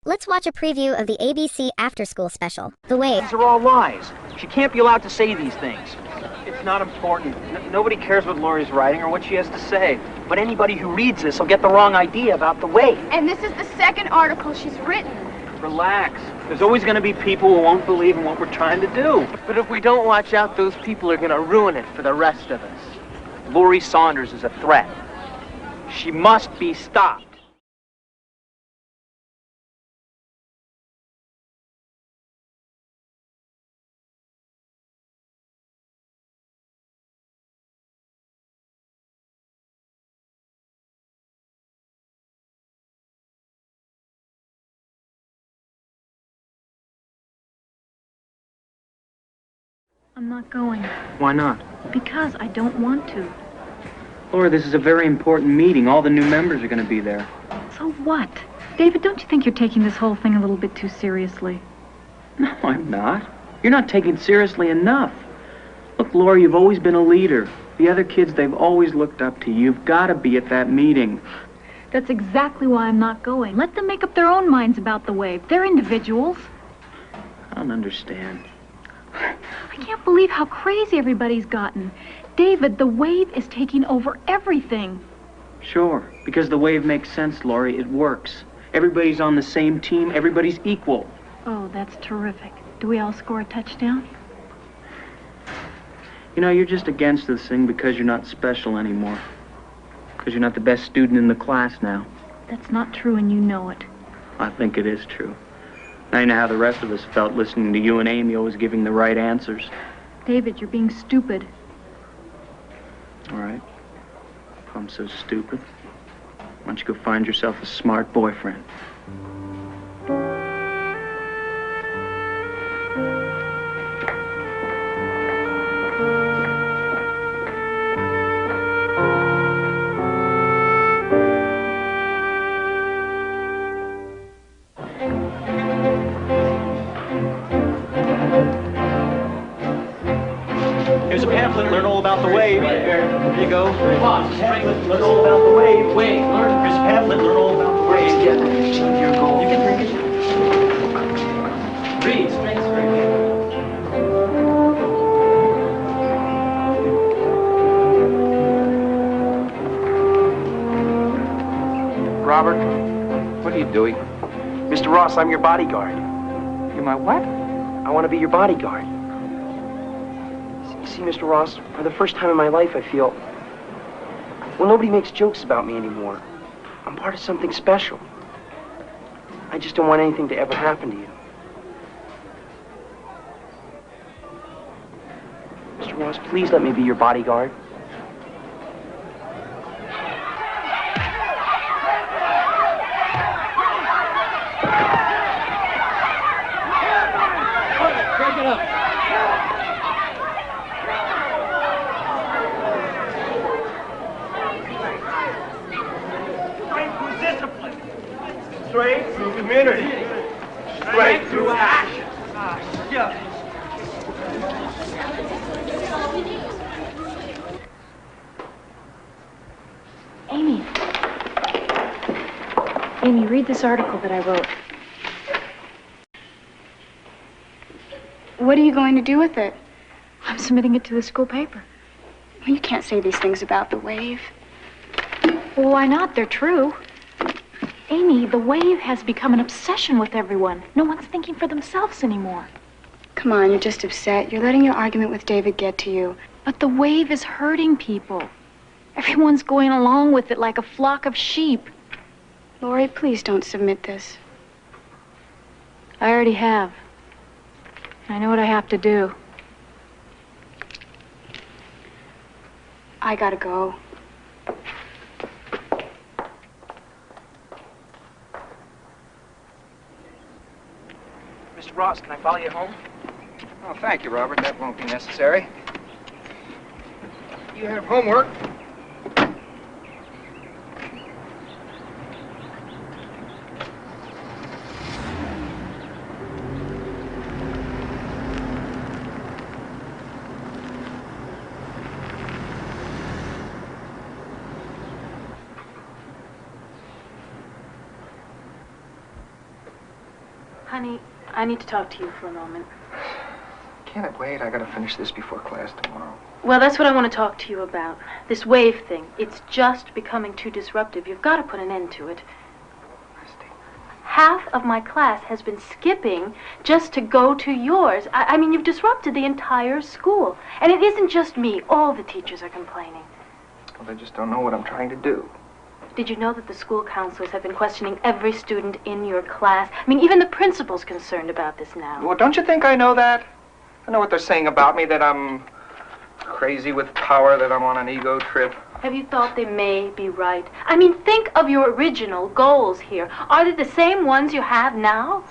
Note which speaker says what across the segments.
Speaker 1: Let's watch a preview of the ABC Afterschool special, The Wave.
Speaker 2: These are all lies. She can't be allowed to say these things. It's not important. Nobody cares what Lori's writing or what she has to say. But anybody who reads this will get the wrong idea about The Wave.
Speaker 3: And this is the second article she's written.
Speaker 2: Relax. There's always going to be people who won't believe in what we're trying to do.
Speaker 4: But if we don't watch out, those people are going to ruin it for the rest of us.
Speaker 2: Lori Saunders is a threat. She must be stopped.
Speaker 5: I'm not going.
Speaker 2: Why not?
Speaker 5: Because I don't want to.
Speaker 2: Laura, this is a very important meeting. All the new members are going to be there.
Speaker 5: So what? David, don't you think you're taking this whole thing a little bit too seriously?
Speaker 2: No, I'm not. You're not taking it seriously enough. Look, Laura, you've always been a leader. The other kids, they've always looked up to you. You've got to be at that meeting.
Speaker 5: That's exactly why I'm not going. Let them make up their own minds about the wave. They're individuals.
Speaker 2: I don't understand.
Speaker 5: I can't believe how crazy everybody's gotten. David, the wave is taking over everything.
Speaker 2: Sure, because the wave makes sense, Laurie. It works. Everybody's on the same team. Everybody's equal.
Speaker 5: Oh, that's terrific. Do we all score a touchdown?
Speaker 2: You know, you're just against this thing because you're not special anymore. Because you're not the best student in the class now.
Speaker 5: That's not true, and you know it.
Speaker 2: I think it is true. Now you know how the rest of us felt listening to you and Amy always giving the right answers.
Speaker 5: David, you're being stupid.
Speaker 2: All right. If I'm so stupid, why don't you go find yourself a smart boyfriend?
Speaker 6: Here's a pamphlet, learn all about the wave. Here you go. Pamphlet, learn all about the wave. Wait, here's a pamphlet, learn all about the wave. Achieve your goal. You can drink it. Read, strength training.
Speaker 4: Robert, what are you doing?
Speaker 7: Mr. Ross, I'm your bodyguard.
Speaker 4: You're my what?
Speaker 7: I want to be your bodyguard. See, Mr. Ross, for the first time in my life, I feel... well, nobody makes jokes about me anymore. I'm part of something special. I just don't want anything to ever happen to you. Mr. Ross, please let me be your bodyguard.
Speaker 6: Break it up.
Speaker 8: Straight through community. Straight through action. Yeah.
Speaker 5: Amy, read this article that I wrote.
Speaker 3: What are you going to do with it?
Speaker 5: I'm submitting it to the school paper.
Speaker 3: Well, you can't say these things about the wave.
Speaker 5: Well, why not? They're true. Amy, the wave has become an obsession with everyone. No one's thinking for themselves anymore.
Speaker 3: Come on, you're just upset. You're letting your argument with David get to you.
Speaker 5: But the wave is hurting people. Everyone's going along with it like a flock of sheep.
Speaker 3: Lori, please don't submit this.
Speaker 5: I already have. I know what I have to do.
Speaker 3: I gotta go.
Speaker 7: Mr. Ross, can I follow you home?
Speaker 4: Oh, thank you, Robert. That won't be necessary. You have homework.
Speaker 5: Honey, I need to talk to you for a moment.
Speaker 7: Can't it wait? I gotta finish this before class tomorrow.
Speaker 5: Well, that's what I want to talk to you about. This wave thing. It's just becoming too disruptive. You've got to put an end to it. Half of my class has been skipping just to go to yours. I mean, you've disrupted the entire school. And it isn't just me. All the teachers are complaining.
Speaker 7: Well, they just don't know what I'm trying to do.
Speaker 5: Did you know that the school counselors have been questioning every student in your class? I mean, even the principal's concerned about this now.
Speaker 7: Well, don't you think I know that? I know what they're saying about me, that I'm crazy with power, that I'm on an ego trip.
Speaker 5: Have you thought they may be right? I mean, think of your original goals here. Are they the same ones you have now?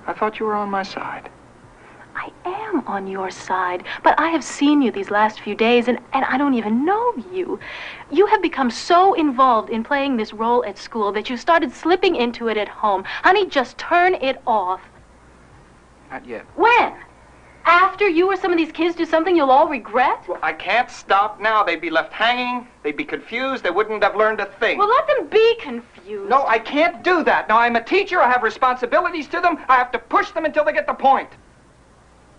Speaker 7: I thought you were on my side.
Speaker 5: I am on your side, but I have seen you these last few days, and I don't even know you. You have become so involved in playing this role at school that you started slipping into it at home. Honey, just turn it off.
Speaker 7: Not yet.
Speaker 5: When? After you or some of these kids do something you'll all regret?
Speaker 7: Well, I can't stop now. They'd be left hanging. They'd be confused. They wouldn't have learned a thing.
Speaker 5: Well, let them be confused.
Speaker 7: No, I can't do that. Now, I'm a teacher. I have responsibilities to them. I have to push them until they get the point.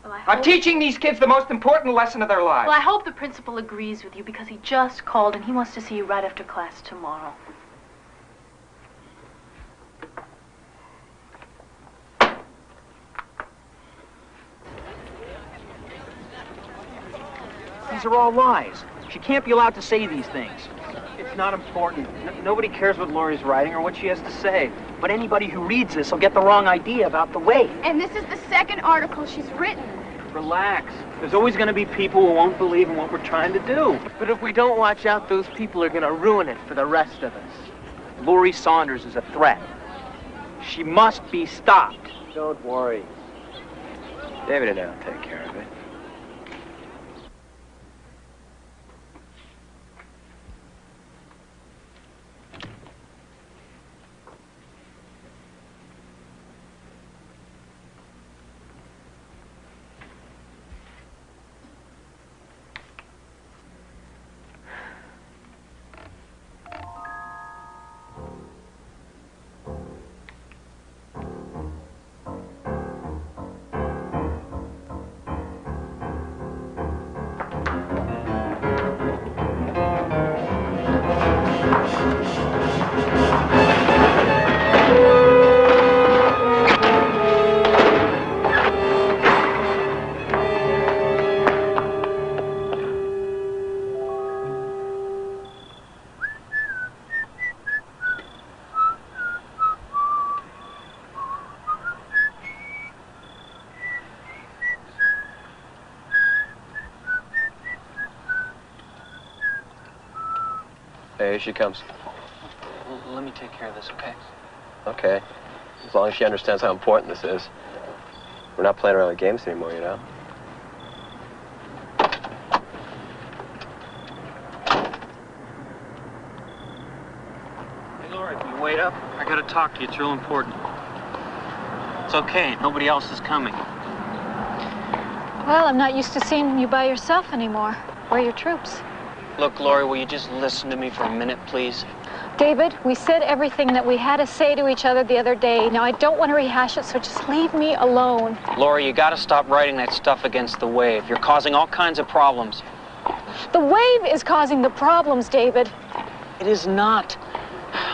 Speaker 5: Well,
Speaker 7: I'm teaching these kids the most important lesson of their lives.
Speaker 5: Well, I hope the principal agrees with you because he just called and he wants to see you right after class tomorrow.
Speaker 2: These are all lies. She can't be allowed to say these things. It's not important. Nobody cares what Laurie's writing or what she has to say. But anybody who reads this will get the wrong idea about the wave.
Speaker 3: And this is the second article she's written.
Speaker 2: Relax. There's always going to be people who won't believe in what we're trying to do.
Speaker 4: But if we don't watch out, those people are gonna ruin it for the rest of us.
Speaker 2: Laurie Saunders is a threat. She must be stopped.
Speaker 6: Don't worry. David and I'll take care of it. Here she comes.
Speaker 2: Let me take care of this, okay?
Speaker 6: Okay. As long as she understands how important this is. We're not playing around with games anymore, you know?
Speaker 2: Hey, Laurie, can you wait up? I gotta talk to you. It's real important. It's okay. Nobody else is coming.
Speaker 9: Well, I'm not used to seeing you by yourself anymore. Where are your troops?
Speaker 2: Look, Laurie, will you just listen to me for a minute, please?
Speaker 9: David, we said everything that we had to say to each other the other day. Now, I don't want to rehash it, so just leave me alone.
Speaker 2: Laurie, you gotta stop writing that stuff against the wave. You're causing all kinds of problems.
Speaker 9: The wave is causing the problems, David.
Speaker 2: It is not.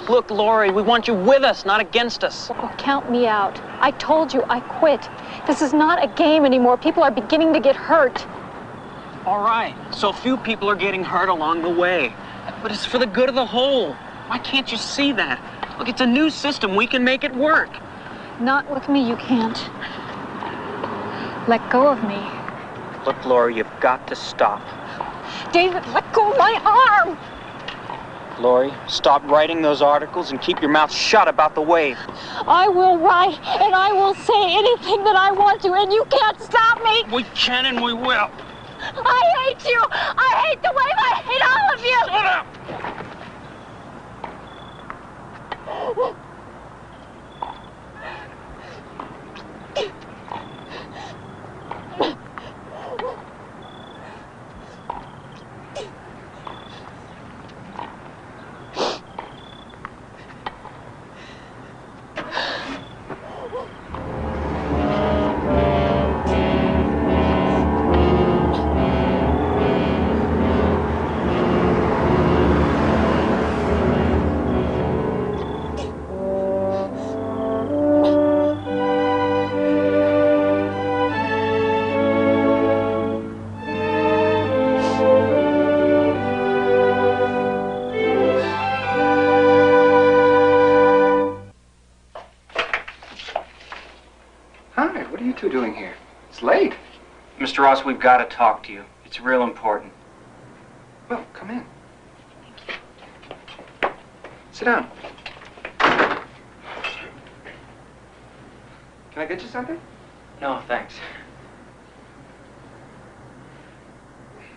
Speaker 2: Look, Laurie, we want you with us, not against us.
Speaker 9: Well, count me out. I told you I quit. This is not a game anymore. People are beginning to get hurt.
Speaker 2: All right, so few people are getting hurt along the way. But it's for the good of the whole. Why can't you see that? Look, it's a new system. We can make it work.
Speaker 9: Not with me, you can't. Let go of me.
Speaker 2: Look, Laurie, you've got to stop.
Speaker 9: David, let go of my arm!
Speaker 2: Laurie, stop writing those articles and keep your mouth shut about the wave.
Speaker 9: I will write, and I will say anything that I want to, and you can't stop me!
Speaker 2: We can and we will.
Speaker 9: I hate you! I hate the wave! I hate all of you!
Speaker 2: Shut up!
Speaker 10: are you two doing here? It's late.
Speaker 2: Mr. Ross, we've got to talk to you. It's real important.
Speaker 10: Well, come in. Sit down. Can I get you something?
Speaker 2: No, thanks.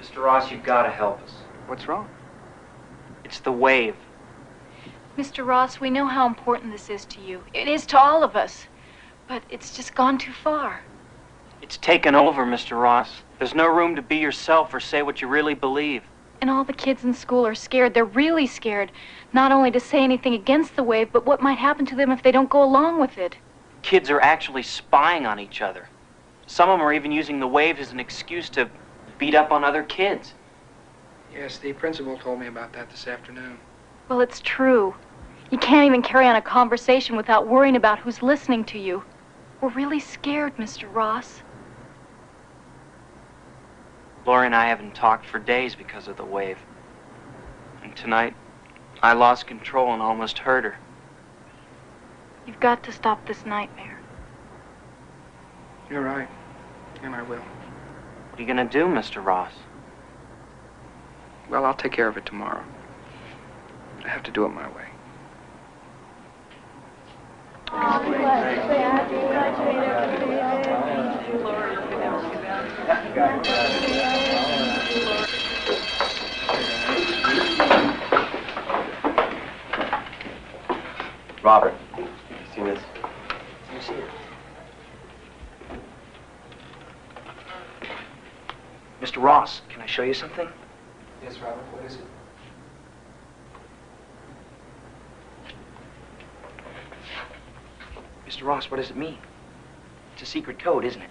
Speaker 2: Mr. Ross, you've got to help us.
Speaker 10: What's wrong?
Speaker 2: It's the wave.
Speaker 9: Mr. Ross, we know how important this is to you. It is to all of us. But it's just gone too far.
Speaker 2: It's taken over, Mr. Ross. There's no room to be yourself or say what you really believe.
Speaker 9: And all the kids in school are scared. They're really scared. Not only to say anything against the wave, but what might happen to them if they don't go along with it.
Speaker 2: Kids are actually spying on each other. Some of them are even using the wave as an excuse to beat up on other kids.
Speaker 10: Yes, the principal told me about that this afternoon.
Speaker 9: Well, it's true. You can't even carry on a conversation without worrying about who's listening to you. We're really scared, Mr. Ross.
Speaker 2: Lori and I haven't talked for days because of the wave. And tonight, I lost control and almost hurt her.
Speaker 9: You've got to stop this nightmare.
Speaker 10: You're right, and I will.
Speaker 2: What are you going to do, Mr. Ross?
Speaker 10: Well, I'll take care of it tomorrow. But I have to do it my way.
Speaker 6: Robert, you see this?
Speaker 2: Let me see it. Mr. Ross, can I show you something?
Speaker 10: Yes, Robert, what is it?
Speaker 2: Mr. Ross, what does it mean? It's a secret code, isn't it?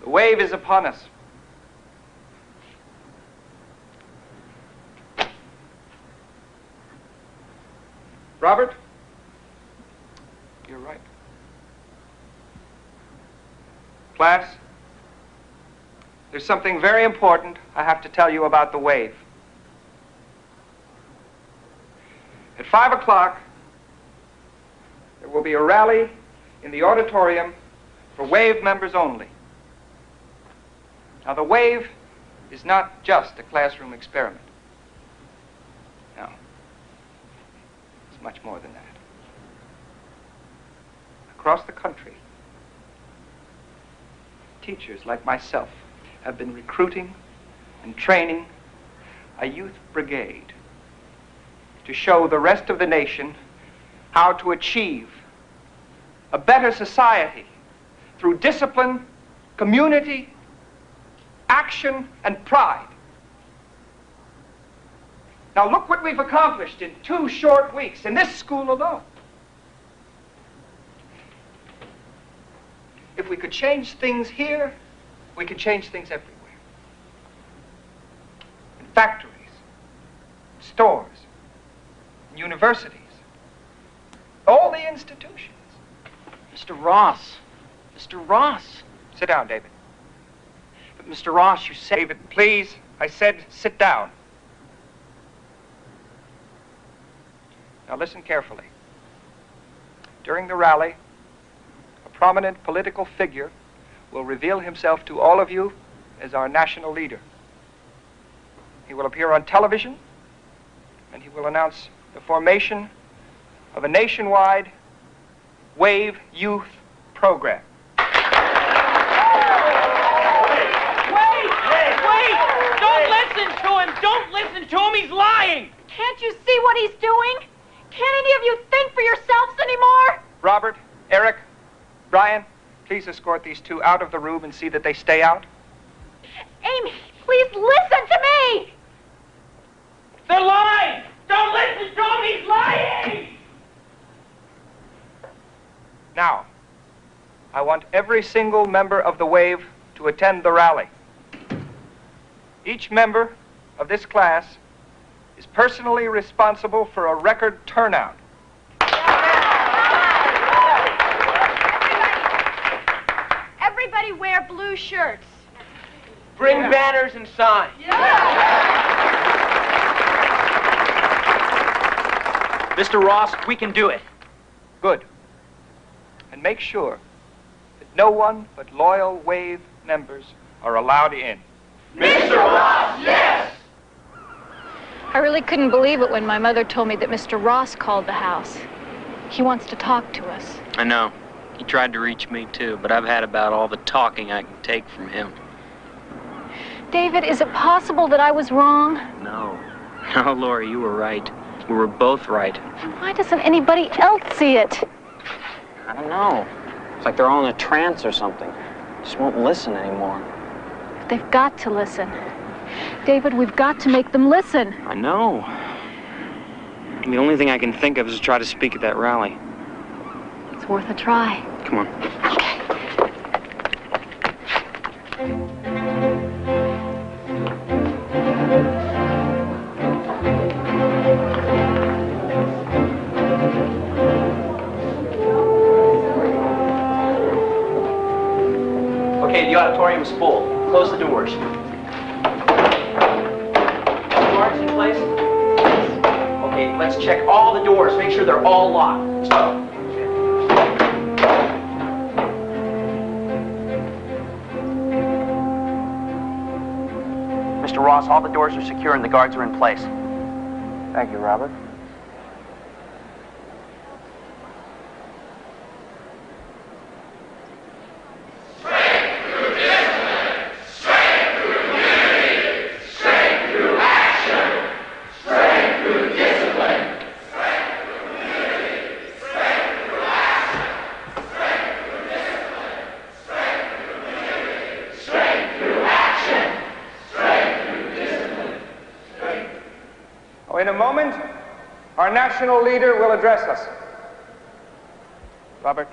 Speaker 10: The wave is upon us. Robert, you're right. Class, there's something very important I have to tell you about the wave. At 5 o'clock, there will be a rally in the auditorium for wave members only. Now, the wave is not just a classroom experiment. No. It's much more than that. Across the country, teachers like myself have been recruiting and training a youth brigade to show the rest of the nation how to achieve a better society through discipline, community, action, and pride. Now look what we've accomplished in 2 short weeks in this school alone. If we could change things here, we could change things everywhere. In factories, stores, in universities, all the institutions.
Speaker 2: Mr. Ross. Mr. Ross.
Speaker 10: Sit down, David.
Speaker 2: But Mr. Ross, you said...
Speaker 10: David, please, I said sit down. Now listen carefully. During the rally, a prominent political figure will reveal himself to all of you as our national leader. He will appear on television, and he will announce the formation of a nationwide Wave Youth program.
Speaker 8: Wait! Don't listen to him! Don't listen to him! He's lying!
Speaker 5: Can't you see what he's doing? Can't any of you think for yourselves anymore?
Speaker 10: Robert, Eric, Brian, please escort these 2 out of the room and see that they stay out.
Speaker 5: Amy, please listen to me!
Speaker 8: They're lying! Don't listen to him! He's lying!
Speaker 10: Now, I want every single member of the Wave to attend the rally. Each member of this class is personally responsible for a record turnout.
Speaker 5: Everybody wear
Speaker 9: wear blue shirts.
Speaker 4: Bring banners and signs.
Speaker 2: Mr. Ross, we can do it.
Speaker 10: Good. And make sure that no one but loyal Wave members are allowed in.
Speaker 8: Mr. Ross, yes!
Speaker 9: I really couldn't believe it when my mother told me that Mr. Ross called the house. He wants to talk to us.
Speaker 11: I know. He tried to reach me too, but I've had about all the talking I can take from him.
Speaker 9: David, is it possible that I was wrong?
Speaker 11: No. No, Lori, you were right. We were both right.
Speaker 9: Why doesn't anybody else see it?
Speaker 11: I don't know. It's like they're all in a trance or something. Just won't listen anymore.
Speaker 9: They've got to listen. David, we've got to make them listen.
Speaker 11: I know. The only thing I can think of is to try to speak at that rally.
Speaker 9: It's worth a try.
Speaker 11: Come on.
Speaker 9: Okay.
Speaker 2: Okay, the auditorium's full. Close the doors. Mark's in place? Okay, let's check all the doors. Make sure they're all locked. Mr. Ross, all the doors are secure and the guards are in place.
Speaker 10: Thank you, Robert. In a moment, our national leader will address us. Robert?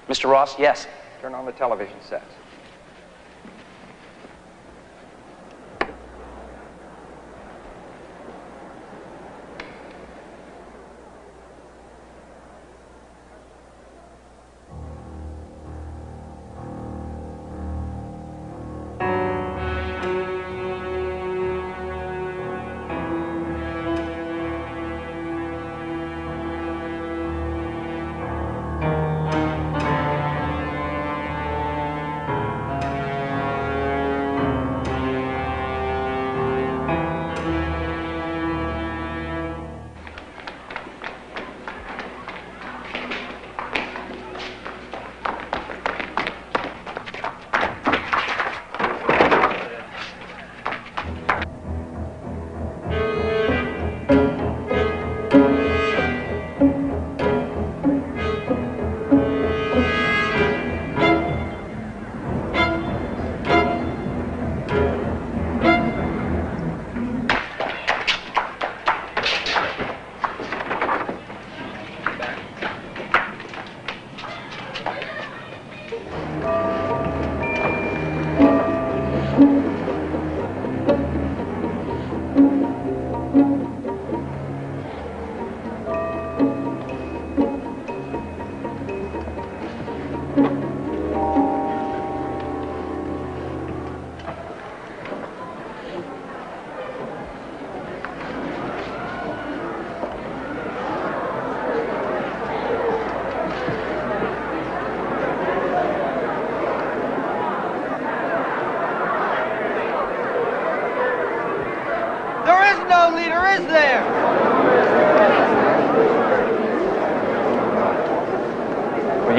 Speaker 2: Mr. Ross, yes.
Speaker 10: Turn on the television sets.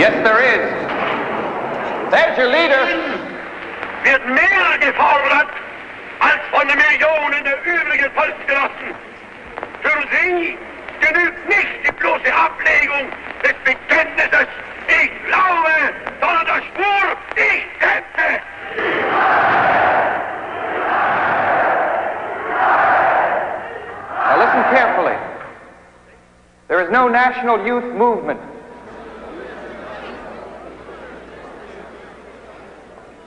Speaker 8: Yes, there is. There's your leader. Wird mehr gefordert als von den Millionen der übrigen Volksgenossen. Für sie genügt nicht die bloße Ablegung des Bekenntnisses Ich glaube, sondern der Spur Ich setze.
Speaker 10: Now listen carefully. There is no national youth movement.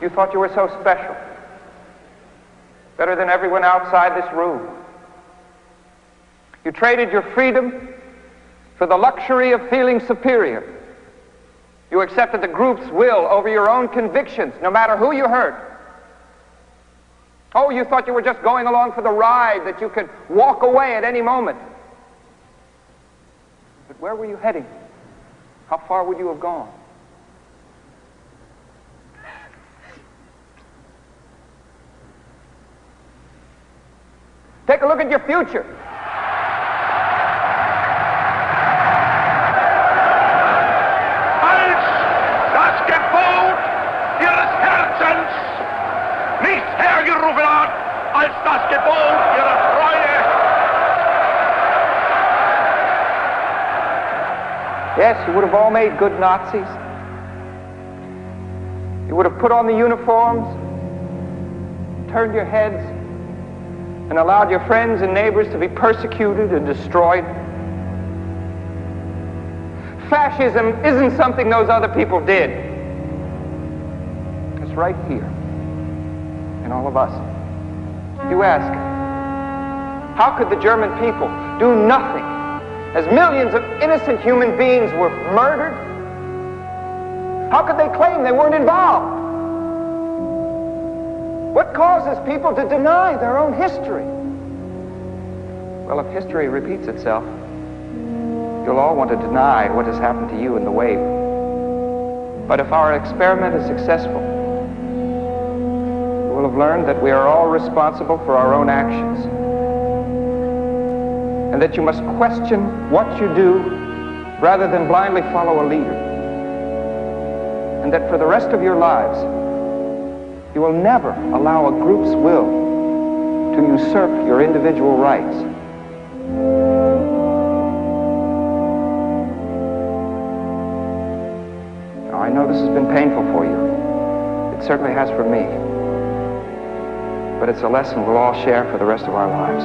Speaker 10: You thought you were so special, better than everyone outside this room. You traded your freedom for the luxury of feeling superior. You accepted the group's will over your own convictions, no matter who you hurt. Oh, you thought you were just going along for the ride, that you could walk away at any moment. But where were you heading? How far would you have gone? Take a look at your future.
Speaker 8: Als das Gebot ihres Herzens nicht hergerufen hat, als das Gebot ihrer Treue.
Speaker 10: Yes, you would have all made good Nazis. You would have put on the uniforms, turned your heads, and allowed your friends and neighbors to be persecuted and destroyed. Fascism isn't something those other people did. It's right here, in all of us. You ask, how could the German people do nothing as millions of innocent human beings were murdered? How could they claim they weren't involved? What causes people to deny their own history? Well, if history repeats itself, you'll all want to deny what has happened to you in the wave. But if our experiment is successful, you will have learned that we are all responsible for our own actions, and that you must question what you do rather than blindly follow a leader, and that for the rest of your lives, you will never allow a group's will to usurp your individual rights. Now, I know this has been painful for you. It certainly has for me. But it's a lesson we'll all share for the rest of our lives.